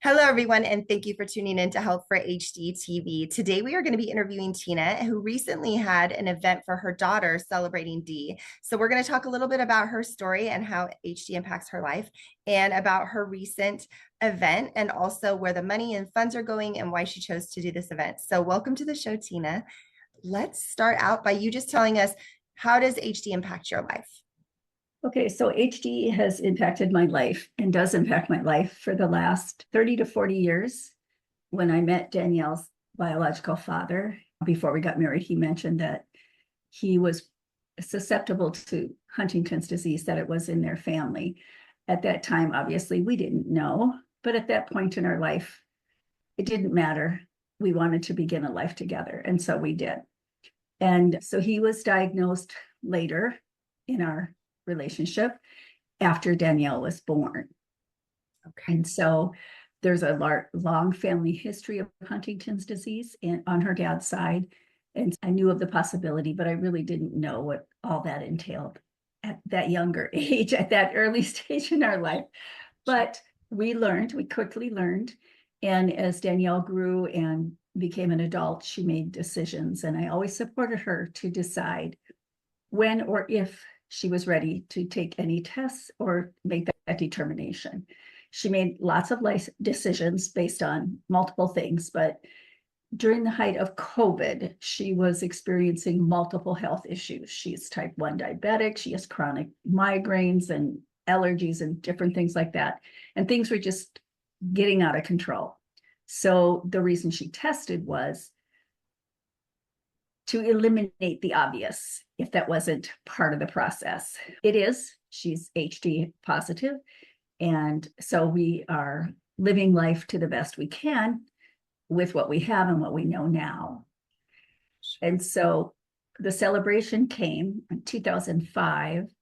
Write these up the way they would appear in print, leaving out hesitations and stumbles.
Hello, everyone, and thank you for tuning in to Help for HD TV. Today, we are going to be interviewing Tina, who recently had an event for her daughter celebrating D. So, we're going to talk a little bit about her story and how HD impacts her life, and about her recent event, and also where the money and funds are going and why she chose to do this event. So, welcome to the show, Tina. Let's start out by you just telling us, how does HD impact your life? Okay, so HD has impacted my life and does impact my life for the last 30 to 40 years. When I met Danielle's biological father, before we got married, he mentioned that he was susceptible to Huntington's disease, that it was in their family. At that time, obviously, we didn't know, but at that point in our life, it didn't matter. We wanted to begin a life together, and so we did. And so he was diagnosed later in our relationship after Danielle was born. Okay. And so there's a long family history of Huntington's disease on her dad's side. And I knew of the possibility, but I really didn't know what all that entailed at that younger age, at that early stage in our life. But we quickly learned. And as Danielle grew and became an adult, she made decisions. And I always supported her to decide when or if she was ready to take any tests or make that determination. She made lots of life decisions based on multiple things, but during the height of COVID, she was experiencing multiple health issues. She's type 1 diabetic, she has chronic migraines and allergies and different things like that. And things were just getting out of control. So the reason she tested was to eliminate the obvious if that wasn't part of the process. She's HD positive. And so we are living life to the best we can with what we have and what we know now. And so the celebration came in 2005.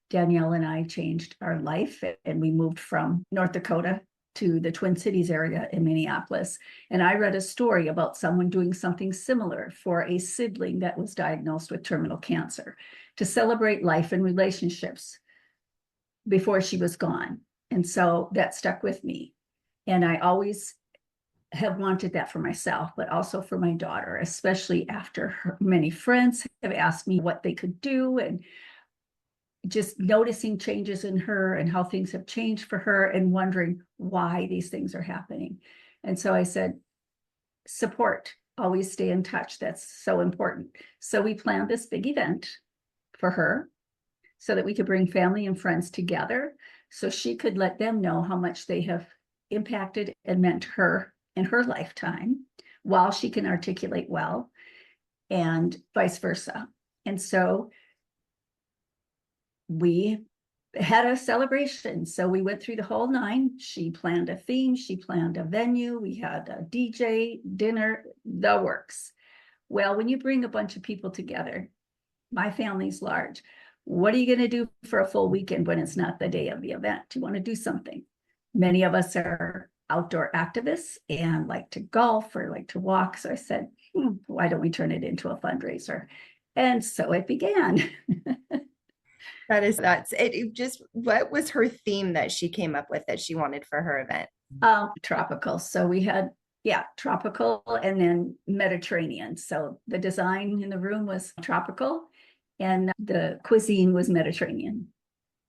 Danielle and I changed our life and we moved from North Dakota to the Twin Cities area in Minneapolis. And I read a story about someone doing something similar for a sibling that was diagnosed with terminal cancer to celebrate life and relationships before she was gone. And so that stuck with me. And I always have wanted that for myself, but also for my daughter, especially after many friends have asked me what they could do, and just noticing changes in her and how things have changed for her and wondering why these things are happening. And so I said, support, always stay in touch. That's so important. So we planned this big event for her so that we could bring family and friends together so she could let them know how much they have impacted and meant to her in her lifetime while she can articulate well, and vice versa. And so we had a celebration. So we went through the whole nine. She planned a theme, she planned a venue, we had a DJ, dinner, the works. Well, when you bring a bunch of people together, my family's large. What are you going to do for a full weekend when it's not the day of the event? You want to do something. Many of us are outdoor activists and like to golf or like to walk. So I said, why don't we turn it into a fundraiser? And so it began. That's it. What was her theme that she came up with that she wanted for her event? Tropical. So we had, tropical and then Mediterranean. So the design in the room was tropical and the cuisine was Mediterranean.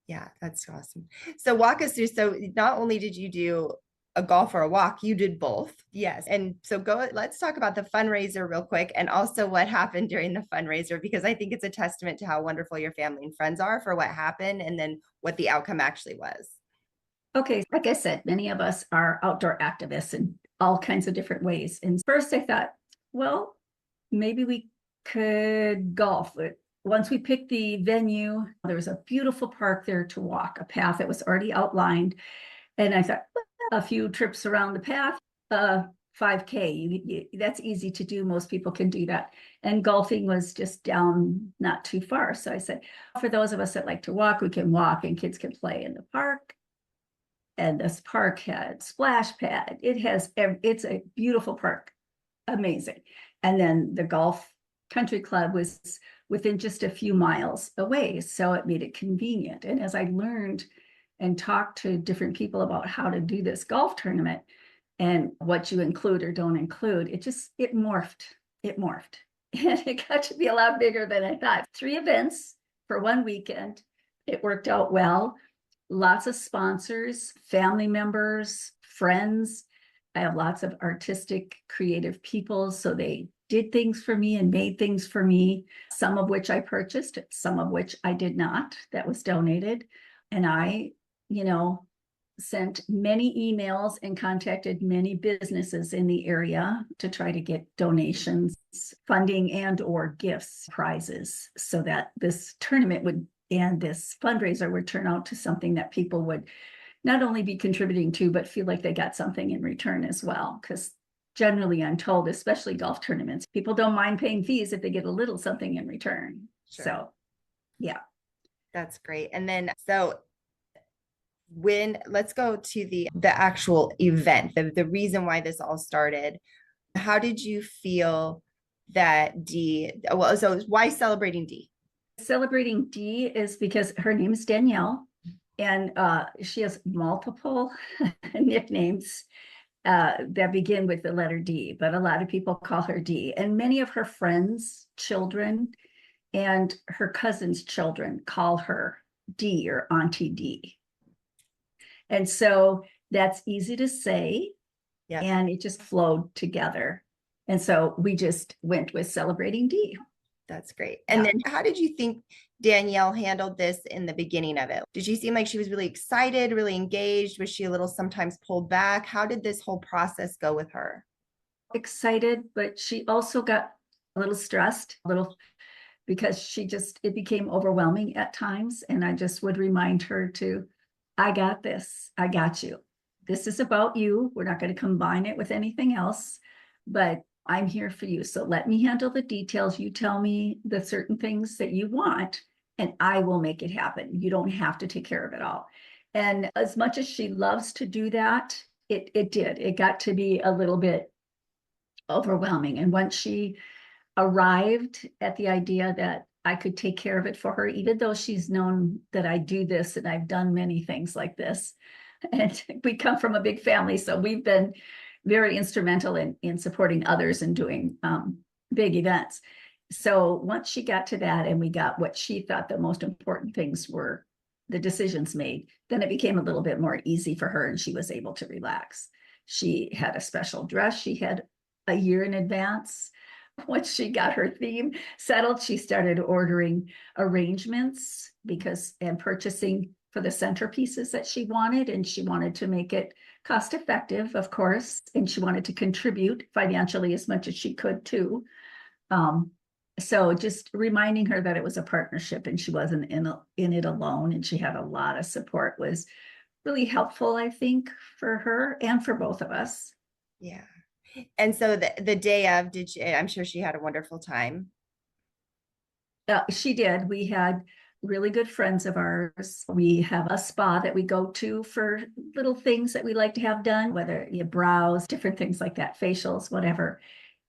Yeah, that's awesome. So walk us through. So not only did you do a golf or a walk, you did both. Yes. And so let's talk about the fundraiser real quick and also what happened during the fundraiser, because I think it's a testament to how wonderful your family and friends are for what happened and then what the outcome actually was. Okay, like I said, many of us are outdoor activists in all kinds of different ways. And first I thought, well, maybe we could golf. Once we picked the venue, there was a beautiful park there to walk, a path that was already outlined. And I thought, well, a few trips around the path, 5K, that's easy to do. Most people can do that. And golfing was just down not too far. So I said, for those of us that like to walk, we can walk and kids can play in the park. And this park had splash pad. It's a beautiful park, amazing. And then the golf country club was within just a few miles away, so it made it convenient. And as I learned and talked to different people about how to do this golf tournament, and what you include or don't include, it morphed. It morphed. And it got to be a lot bigger than I thought. 3 events for one weekend. It worked out well. Lots of sponsors, family members, friends. I have lots of artistic, creative people. So they did things for me and made things for me, some of which I purchased, some of which I did not. That was donated. And I, you know, sent many emails and contacted many businesses in the area to try to get donations, funding, and or gifts, prizes, so that this tournament would and this fundraiser would turn out to something that people would not only be contributing to, but feel like they got something in return as well. Because generally, I'm told, especially golf tournaments, people don't mind paying fees if they get a little something in return. Sure. So, yeah. That's great. And then, so let's go to the actual event, the reason why this all started. How did you feel that well, so why celebrating D? Celebrating D is because her name is Danielle, and she has multiple nicknames that begin with the letter D, but a lot of people call her D. And many of her friends, children, and her cousins' children call her D or Auntie D. And so that's easy to say, Yeah, and it just flowed together. And so we just went with celebrating D. that's great. And Yeah. then how did you think Danielle handled this in the beginning of it? Did she seem like she was really excited, really engaged? Was she a little sometimes pulled back? How did this whole process go with her? Excited, but she also got a little stressed, a little because it became overwhelming at times. And I just would remind her I got this. I got you. This is about you. We're not going to combine it with anything else, but I'm here for you. So let me handle the details. You tell me the certain things that you want, and I will make it happen. You don't have to take care of it all. And as much as she loves to do that, it did. It got to be a little bit overwhelming. And once she arrived at the idea that I could take care of it for her, even though she's known that I do this and I've done many things like this. And we come from a big family, so we've been very instrumental in supporting others and doing big events. So once she got to that and we got what she thought the most important things were, the decisions made, then it became a little bit more easy for her and she was able to relax. She had a special dress she had a year in advance. Once she got her theme settled, she started ordering arrangements and purchasing for the centerpieces that she wanted. And she wanted to make it cost effective, of course. And she wanted to contribute financially as much as she could too. So just reminding her that it was a partnership and she wasn't in it alone. And she had a lot of support was really helpful, I think, for her and for both of us. Yeah. And so the day of, I'm sure she had a wonderful time. She did. We had really good friends of ours. We have a spa that we go to for little things that we like to have done, whether you brows, different things like that, facials, whatever.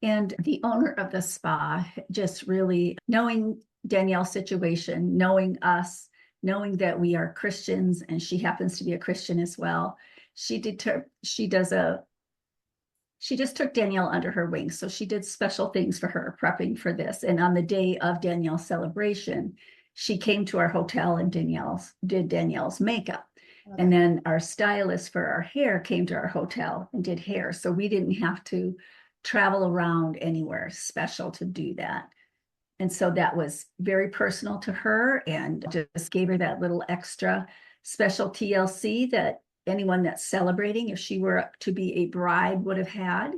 And the owner of the spa just really knowing Danielle's situation, knowing us, knowing that we are Christians, and she happens to be a Christian as well. She just took Danielle under her wing. So she did special things for her, prepping for this. And on the day of Danielle's celebration, she came to our hotel and did Danielle's makeup. Okay. And then our stylist for our hair came to our hotel and did hair. So we didn't have to travel around anywhere special to do that. And so that was very personal to her and just gave her that little extra special TLC that anyone that's celebrating, if she were to be a bride, would have had.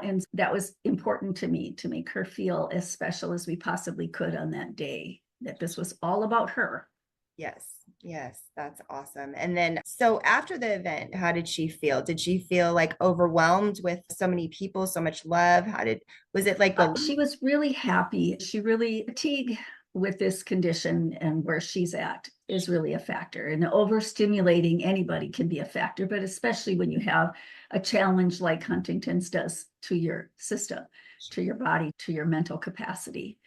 And that was important to me to make her feel as special as we possibly could on that day, that this was all about her. Yes, that's awesome. And then, so after the event, how did she feel? Did she feel like overwhelmed with so many people, so much love? Was it like she was really happy. She really fatigue with this condition and where she's at is really a factor. And overstimulating anybody can be a factor, but especially when you have a challenge like Huntington's does to your system, to your body, to your mental capacity.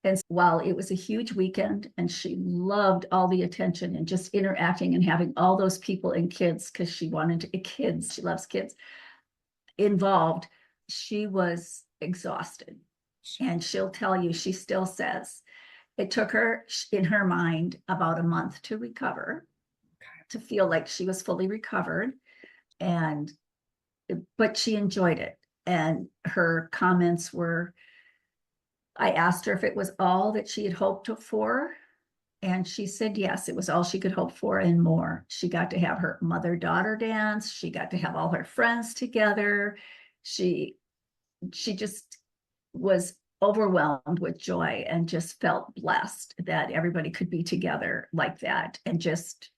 And while it was a huge weekend and she loved all the attention and just interacting and having all those people and kids, because she wanted kids, she loves kids. involved, she was exhausted. And she'll tell you, she still says it took her, in her mind, about a month to recover, to feel like she was fully recovered. And, but she enjoyed it. And her comments were, I asked her if it was all that she had hoped for. And she said, yes, it was all she could hope for and more. She got to have her mother-daughter dance. She got to have all her friends together. She, she just was overwhelmed with joy and just felt blessed that everybody could be together like that and just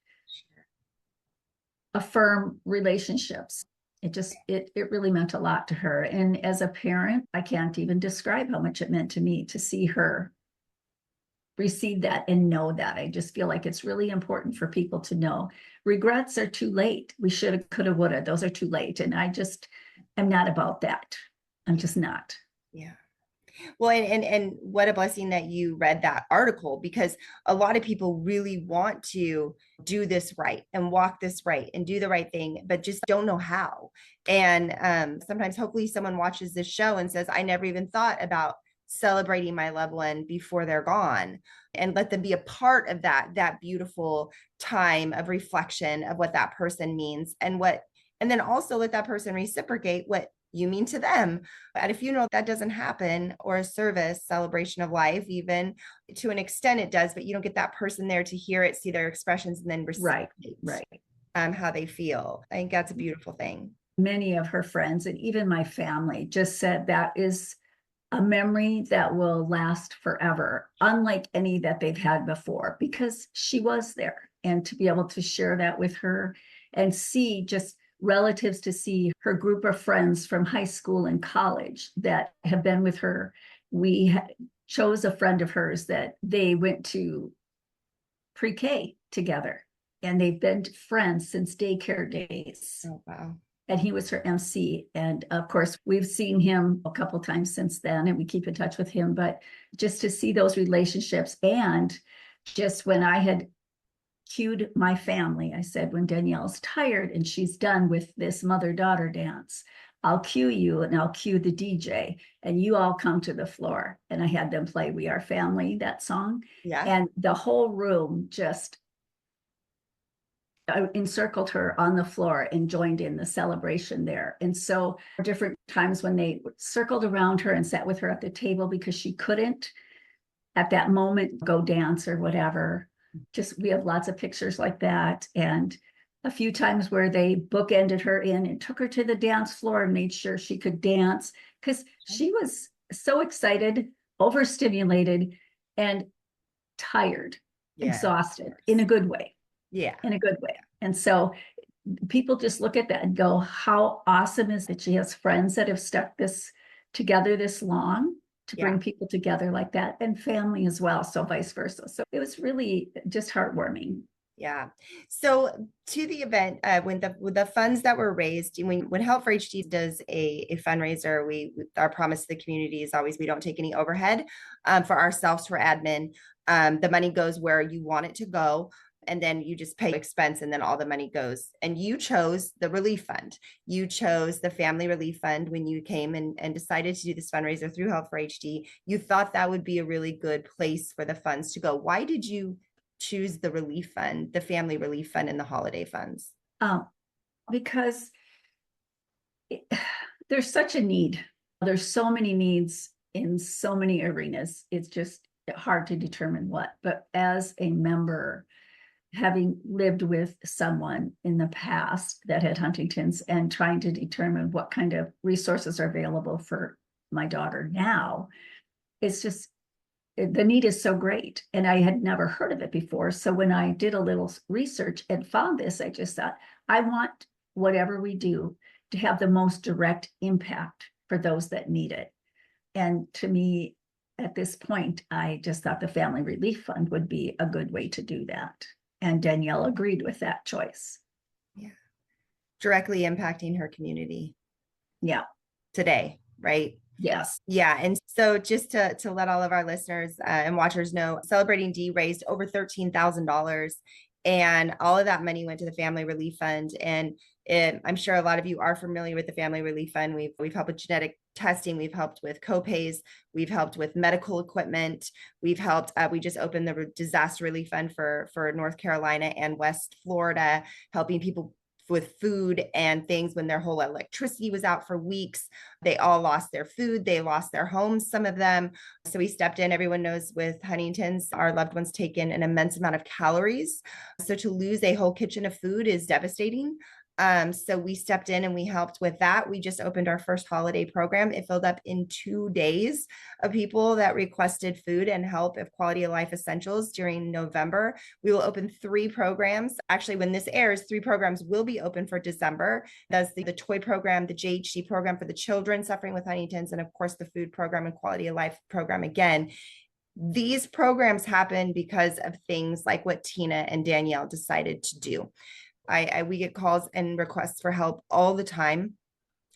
affirm relationships. It really meant a lot to her. And as a parent, I can't even describe how much it meant to me to see her receive that and know that. I just feel like it's really important for people to know regrets are too late. We should have, could have, would have. Those are too late. And I just am not about that. I'm just not. Yeah. Well, and what a blessing that you read that article, because a lot of people really want to do this right and walk this right and do the right thing, but just don't know how. And sometimes, hopefully, someone watches this show and says, "I never even thought about celebrating my loved one before they're gone," and let them be a part of that beautiful time of reflection of what that person means and what, and then also let that person reciprocate what you mean to them. At a funeral, that doesn't happen, or a service, celebration of life, even to an extent it does, but you don't get that person there to hear it, see their expressions, and then Right, reciprocate right. how they feel. I think that's a beautiful thing. Many of her friends and even my family just said that is a memory that will last forever, unlike any that they've had before, because she was there. And to be able to share that with her and see just relatives, to see her group of friends from high school and college that have been with her. We chose a friend of hers that they went to pre-K together, and they've been friends since daycare days. Oh, wow. And he was her MC. And of course, we've seen him a couple times since then, and we keep in touch with him. But just to see those relationships, and just when I had cued my family, I said, when Danielle's tired and she's done with this mother-daughter dance, I'll cue you and I'll cue the DJ, and you all come to the floor. And I had them play We Are Family, that song. Yeah. And the whole room just encircled her on the floor and joined in the celebration there. And so different times when they circled around her and sat with her at the table because she couldn't at that moment go dance or whatever. Just, we have lots of pictures like that. And a few times where they bookended her in and took her to the dance floor and made sure she could dance, because she was so excited, overstimulated, and tired, Yeah. exhausted in a good way. Yeah. In a good way. And so people just look at that and go, how awesome is it she has friends that have stuck this together this long to Yeah. bring people together like that, and family as well, so vice versa. So it was really just heartwarming. Yeah. So to the event, when the funds that were raised, when Help for HD does a fundraiser, our promise to the community is always we don't take any overhead for ourselves, for admin. The money goes where you want it to go, and then you just pay expense, and then all the money goes. And you chose the relief fund. You chose the family relief fund when you came and decided to do this fundraiser through Help for HD. You thought that would be a really good place for the funds to go. Why did you choose the relief fund, the family relief fund, and the holiday funds? Because there's such a need. There's so many needs in so many arenas. It's just hard to determine what. But as a member, having lived with someone in the past that had Huntington's and trying to determine what kind of resources are available for my daughter now, it's just, the need is so great. And I had never heard of it before. So when I did a little research and found this, I just thought, I want whatever we do to have the most direct impact for those that need it. And to me, at this point, I just thought the Family Relief Fund would be a good way to do that. And Danielle agreed with that choice. Yeah. Directly impacting her community. Yeah. Today, right? Yes. Yeah. And so just to let all of our listeners and watchers know, Celebrating D raised over $13,000. And all of that money went to the Family Relief Fund. And I'm sure a lot of you are familiar with the Family Relief Fund. We've helped with genetic testing. We've helped with co-pays. We've helped with medical equipment. We've helped, we just opened the disaster relief fund for North Carolina and West Florida, helping people with food and things when their whole electricity was out for weeks. They all lost their food. They lost their homes, some of them. So we stepped in. Everyone knows with Huntington's, our loved ones take in an immense amount of calories. So to lose a whole kitchen of food is devastating. So we stepped in and we helped with that. We just opened our first holiday program. It filled up in 2 days of people that requested food and help of quality of life essentials during November. We will open 3 programs. Actually, when this airs, 3 programs will be open for December. That's the toy program, the JHC program for the children suffering with Huntington's, and of course the food program and quality of life program again. These programs happen because of things like what Tina and Danielle decided to do. We get calls and requests for help all the time.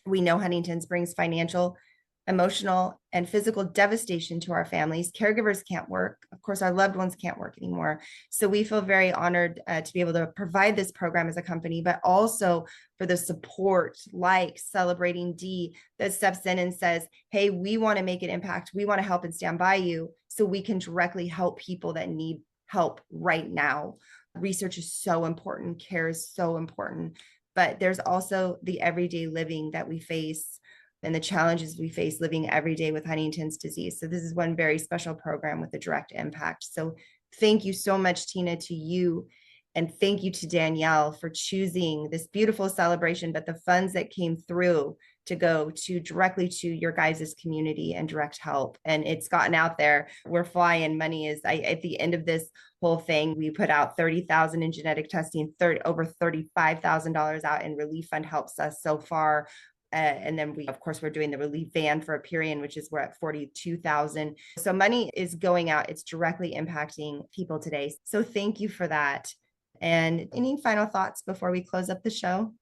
We know Huntington's brings financial, emotional, and physical devastation to our families. Caregivers can't work. Of course, our loved ones can't work anymore. So we feel very honored to be able to provide this program as a company, but also for the support like Celebrating D that steps in and says, hey, we want to make an impact. We want to help and stand by you so we can directly help people that need help right now. Research is so important. Care is so important. But there's also the everyday living that we face and the challenges we face living every day with Huntington's disease. So this is one very special program with a direct impact. So thank you so much, Tina, to you. And thank you to Danielle for choosing this beautiful celebration, but the funds that came through to go to directly to your guys' community and direct help. And it's gotten out there. We're flying. Money is, at the end of this whole thing, we put out 30,000 in genetic testing, over $35,000 out in relief fund helps us so far. And then we, of course, we're doing the relief van for a period, which is we're at 42,000. So money is going out. It's directly impacting people today. So thank you for that. And any final thoughts before we close up the show?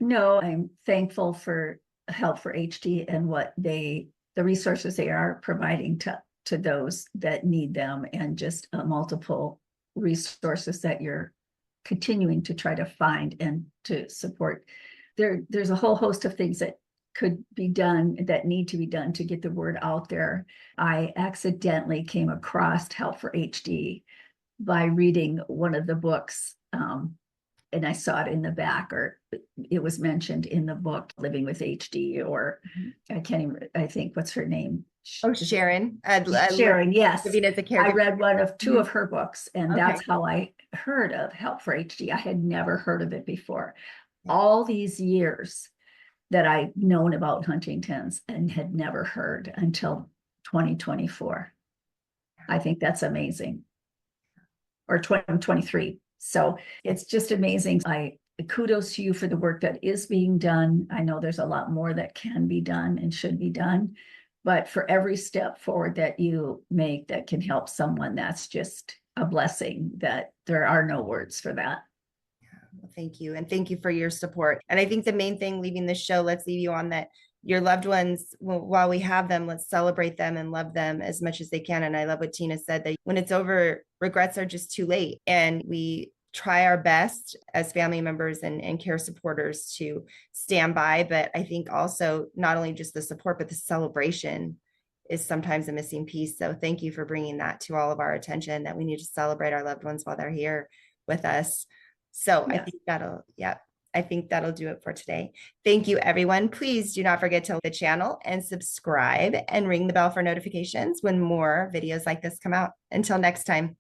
No, I'm thankful for Help for HD and the resources they are providing to those that need them, and just multiple resources that you're continuing to try to find and to support. There's a whole host of things that could be done, that need to be done to get the word out there. I accidentally came across Help for HD by reading one of the books, and I saw it in the back, or it was mentioned in the book, Living with HD, or I can't even, I think, what's her name? Oh, Sharon. Sharon, yes. Living as a caregiver. I read one of 2 of her books, and Okay. that's how I heard of Help for HD. I had never heard of it before. All these years that I've known about Huntington's and had never heard until 2024. I think that's amazing. Or 2023. So it's just amazing. Kudos to you for the work that is being done. I know there's a lot more that can be done and should be done, but for every step forward that you make that can help someone, that's just a blessing. That there are no words for that. Well, thank you. And thank you for your support. And I think the main thing leaving the show, let's leave you on that. Your loved ones, while we have them, let's celebrate them and love them as much as they can. And I love what Tina said, that when it's over, regrets are just too late. And we try our best as family members and care supporters to stand by. But I think also not only just the support, but the celebration is sometimes a missing piece. So thank you for bringing that to all of our attention, that we need to celebrate our loved ones while they're here with us. So yeah. I think that'll do it for today. Thank you, everyone. Please do not forget to like the channel and subscribe and ring the bell for notifications when more videos like this come out. Until next time.